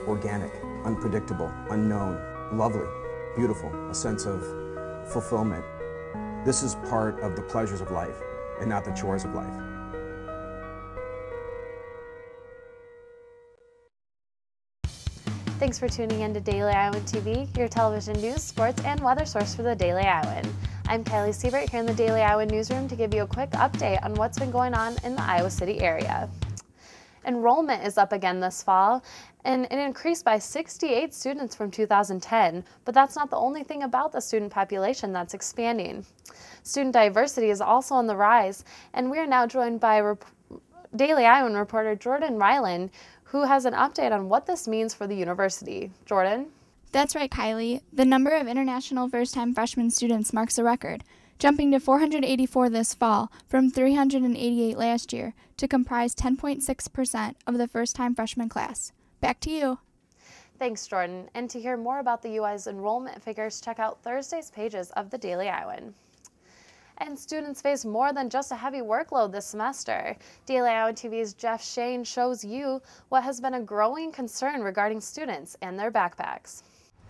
organic, unpredictable, unknown, lovely, beautiful, a sense of fulfillment. This is part of the pleasures of life and not the chores of life. Thanks for tuning in to Daily Iowan TV, your television news, sports, and weather source for the Daily Iowan. I'm Kylie Siebert here in the Daily Iowan newsroom to give you a quick update on what's been going on in the Iowa City area. Enrollment is up again this fall, and it increased by 68 students from 2010, but that's not the only thing about the student population that's expanding. Student diversity is also on the rise, and we are now joined by Daily Iowan reporter Jordan Ryland, who has an update on what this means for the university. Jordan? That's right, Kylie. The number of international first-time freshman students marks a record, jumping to 484 this fall from 388 last year to comprise 10.6% of the first-time freshman class. Back to you. Thanks, Jordan. And to hear more about the UI's enrollment figures, check out Thursday's pages of the Daily Iowan. And students face more than just a heavy workload this semester. Daily Iowan TV's Jeff Shane shows you what has been a growing concern regarding students and their backpacks.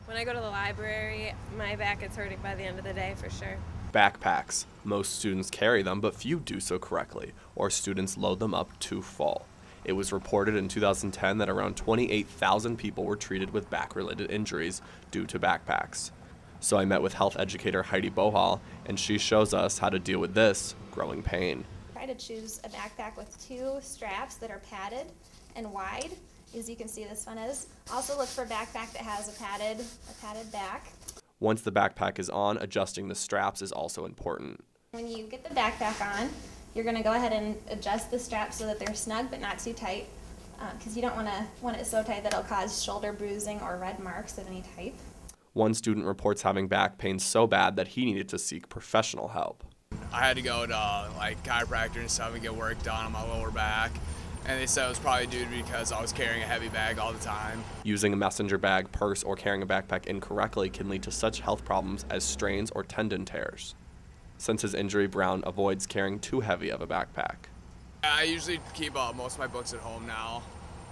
When I go to the library, my back is hurting by the end of the day for sure. Backpacks. Most students carry them, but few do so correctly, or students load them up too full. It was reported in 2010 that around 28,000 people were treated with back-related injuries due to backpacks. So I met with health educator Heidi Bohal, and she shows us how to deal with this growing pain. Try to choose a backpack with 2 straps that are padded and wide, as you can see this one is. Also look for a backpack that has a padded back. Once the backpack is on, adjusting the straps is also important. When you get the backpack on, you're going to go ahead and adjust the straps so that they're snug but not too tight, because you don't want it so tight that it'll cause shoulder bruising or red marks of any type. One student reports having back pain so bad that he needed to seek professional help. I had to go to chiropractor and stuff and get work done on my lower back. And they said it was probably due because I was carrying a heavy bag all the time. Using a messenger bag, purse, or carrying a backpack incorrectly can lead to such health problems as strains or tendon tears. Since his injury, Brown avoids carrying too heavy of a backpack. I usually keep most of my books at home now.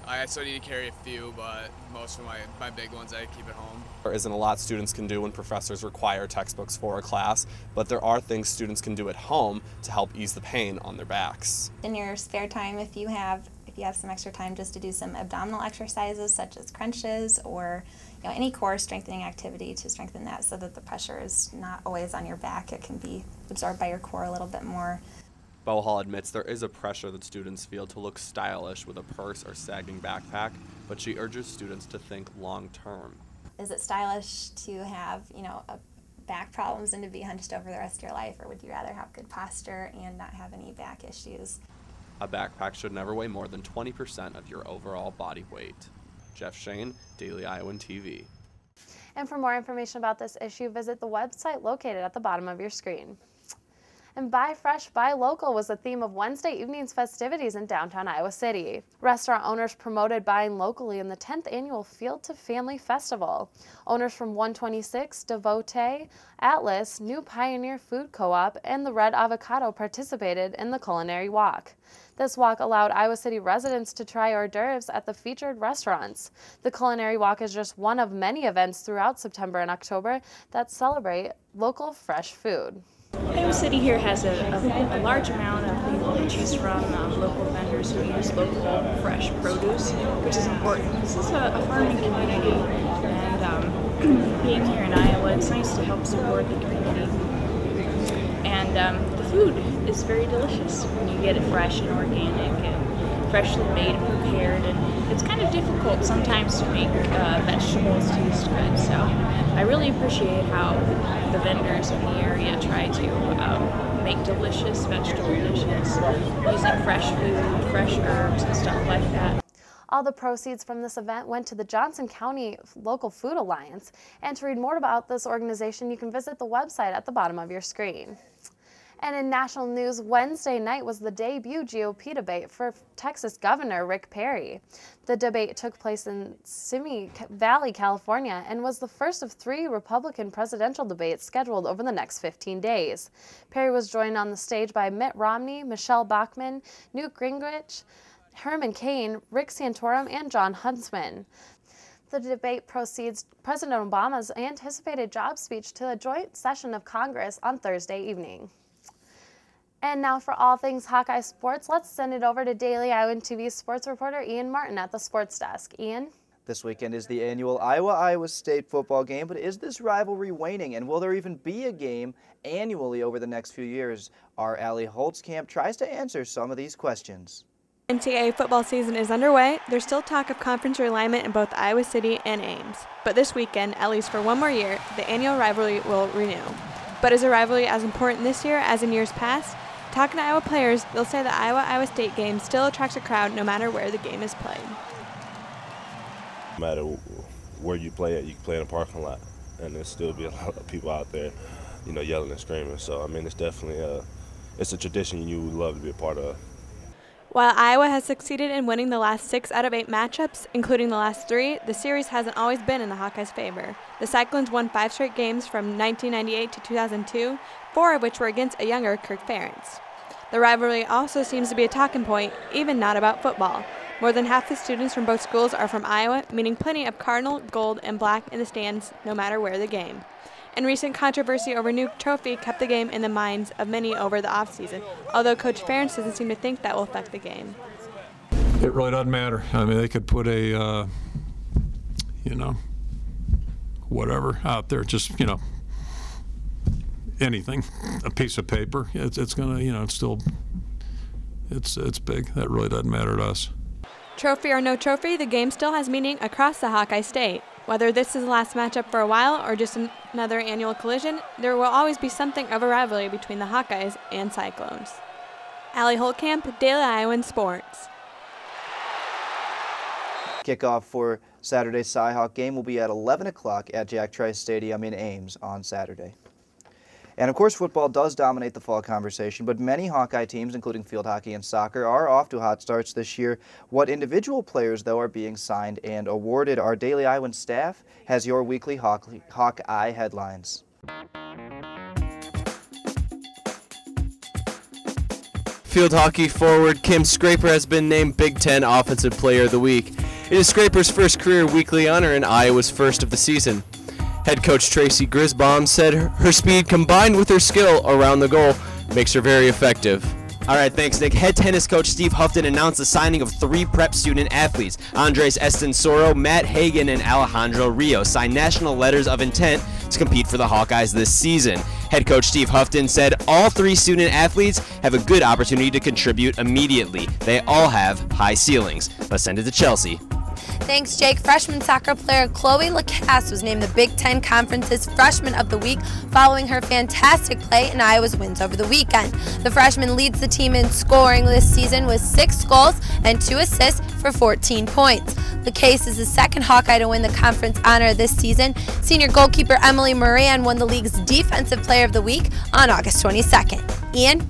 I still need to carry a few, but most of my big ones I keep at home. There isn't a lot students can do when professors require textbooks for a class, but there are things students can do at home to help ease the pain on their backs. In your spare time, if you have some extra time, just to do some abdominal exercises such as crunches or any core strengthening activity to strengthen that so that the pressure is not always on your back. It can be absorbed by your core a little bit more. Bohal admits there is a pressure that students feel to look stylish with a purse or sagging backpack, but she urges students to think long-term. Is it stylish to have, back problems and to be hunched over the rest of your life, or would you rather have good posture and not have any back issues? A backpack should never weigh more than 20% of your overall body weight. Jeff Shane, Daily Iowan TV. And for more information about this issue, visit the website located at the bottom of your screen. And Buy Fresh, Buy Local was the theme of Wednesday evening's festivities in downtown Iowa City. Restaurant owners promoted buying locally in the 10th annual Field to Family Festival. Owners from 126, Devote, Atlas, New Pioneer Food Co-op, and the Red Avocado participated in the culinary walk. This walk allowed Iowa City residents to try hors d'oeuvres at the featured restaurants. The culinary walk is just one of many events throughout September and October that celebrate local fresh food. Iowa City here has a large amount of people to choose from, local vendors who use local fresh produce, which is important. This is a farming community, and being here in Iowa, it's nice to help support the community. And the food is very delicious when you get it fresh and organic and freshly made and prepared, and it's kind of difficult sometimes to make vegetables taste good, so I really appreciate how the vendors in the area try to make delicious vegetable dishes using fresh food, fresh herbs, and stuff like that. All the proceeds from this event went to the Johnson County Local Food Alliance, and to read more about this organization, you can visit the website at the bottom of your screen. And in national news, Wednesday night was the debut GOP debate for Texas Governor Rick Perry. The debate took place in Simi Valley, California, and was the first of 3 Republican presidential debates scheduled over the next 15 days. Perry was joined on the stage by Mitt Romney, Michelle Bachmann, Newt Gingrich, Herman Cain, Rick Santorum, and John Huntsman. The debate proceeds President Obama's anticipated job speech to a joint session of Congress on Thursday evening. And now for all things Hawkeye sports, let's send it over to Daily Iowan TV sports reporter Ian Martin at the sports desk. Ian? This weekend is the annual Iowa State football game, but is this rivalry waning, and will there even be a game annually over the next few years? Our Allie Holtzkamp tries to answer some of these questions. NCAA football season is underway. There's still talk of conference realignment in both Iowa City and Ames. But this weekend, at least for one more year, the annual rivalry will renew. But is a rivalry as important this year as in years past? Talking to Iowa players, they'll say the Iowa State game still attracts a crowd no matter where the game is played. No matter where you play at, you can play in a parking lot, and there'll still be a lot of people out there, you know, yelling and screaming. So, I mean, it's definitely it's a tradition you would love to be a part of. While Iowa has succeeded in winning the last 6 out of 8 matchups, including the last 3, the series hasn't always been in the Hawkeyes' favor. The Cyclones won 5 straight games from 1998 to 2002, 4 of which were against a younger Kirk Ferentz. The rivalry also seems to be a talking point, even not about football. More than half the students from both schools are from Iowa, meaning plenty of cardinal, gold, and black in the stands no matter where the game. And recent controversy over new trophy kept the game in the minds of many over the offseason, although Coach Ferentz doesn't seem to think that will affect the game. It really doesn't matter. I mean, they could put a, whatever out there, just, anything, a piece of paper. It's going to, it's still, it's big. That really doesn't matter to us. Trophy or no trophy, the game still has meaning across the Hawkeye State. Whether this is the last matchup for a while or just another annual collision, there will always be something of a rivalry between the Hawkeyes and Cyclones. Allie Holtkamp, Daily Iowan Sports. Kickoff for Saturday's Cy-Hawk game will be at 11 o'clock at Jack Trice Stadium in Ames on Saturday. And of course, football does dominate the fall conversation, but many Hawkeye teams, including field hockey and soccer, are off to hot starts this year. What individual players, though, are being signed and awarded? Our Daily Iowan staff has your weekly Hawkeye headlines. Field hockey forward Kim Scraper has been named Big Ten Offensive Player of the Week. It is Scraper's first career weekly honor and Iowa's first of the season. Head coach Tracy Grisbaum said her speed combined with her skill around the goal makes her very effective. All right, thanks, Nick. Head tennis coach Steve Houghton announced the signing of 3 prep student athletes. Andres Estensoro, Matt Hagan, and Alejandro Rio signed national letters of intent to compete for the Hawkeyes this season. Head coach Steve Houghton said all 3 student athletes have a good opportunity to contribute immediately. They all have high ceilings. Let's send it to Chelsea. Thanks, Jake. Freshman soccer player Chloe Lacasse was named the Big Ten Conference's Freshman of the Week following her fantastic play in Iowa's wins over the weekend. The freshman leads the team in scoring this season with 6 goals and 2 assists for 14 points. Lacasse is the second Hawkeye to win the conference honor this season. Senior goalkeeper Emily Moran won the league's Defensive Player of the Week on August 22nd. Ian?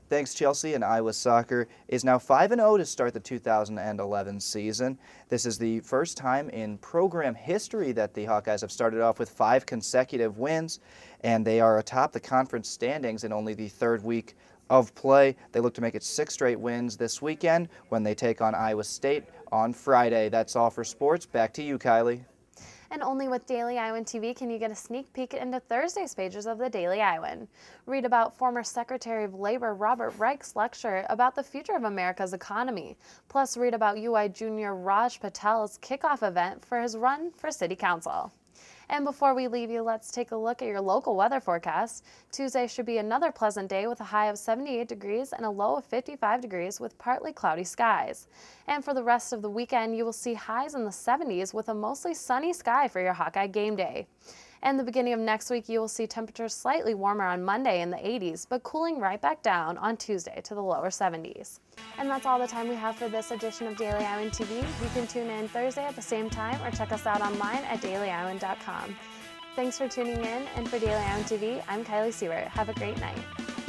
Thanks, Chelsea. And Iowa soccer is now 5-0 to start the 2011 season. This is the first time in program history that the Hawkeyes have started off with 5 consecutive wins, and they are atop the conference standings in only the 3rd week of play. They look to make it 6 straight wins this weekend when they take on Iowa State on Friday. That's all for sports. Back to you, Kylie. And only with Daily Iowan TV can you get a sneak peek into Thursday's pages of the Daily Iowan. Read about former Secretary of Labor Robert Reich's lecture about the future of America's economy. Plus, read about UI junior Raj Patel's kickoff event for his run for City Council. And before we leave you, let's take a look at your local weather forecast. Tuesday should be another pleasant day with a high of 78 degrees and a low of 55 degrees with partly cloudy skies. And for the rest of the weekend, you will see highs in the 70s with a mostly sunny sky for your Hawkeye game day. And the beginning of next week, you will see temperatures slightly warmer on Monday in the 80s, but cooling right back down on Tuesday to the lower 70s. And that's all the time we have for this edition of Daily Iowan TV. You can tune in Thursday at the same time or check us out online at dailyiowan.com. Thanks for tuning in, and for Daily Iowan TV, I'm Kylie Siewert. Have a great night.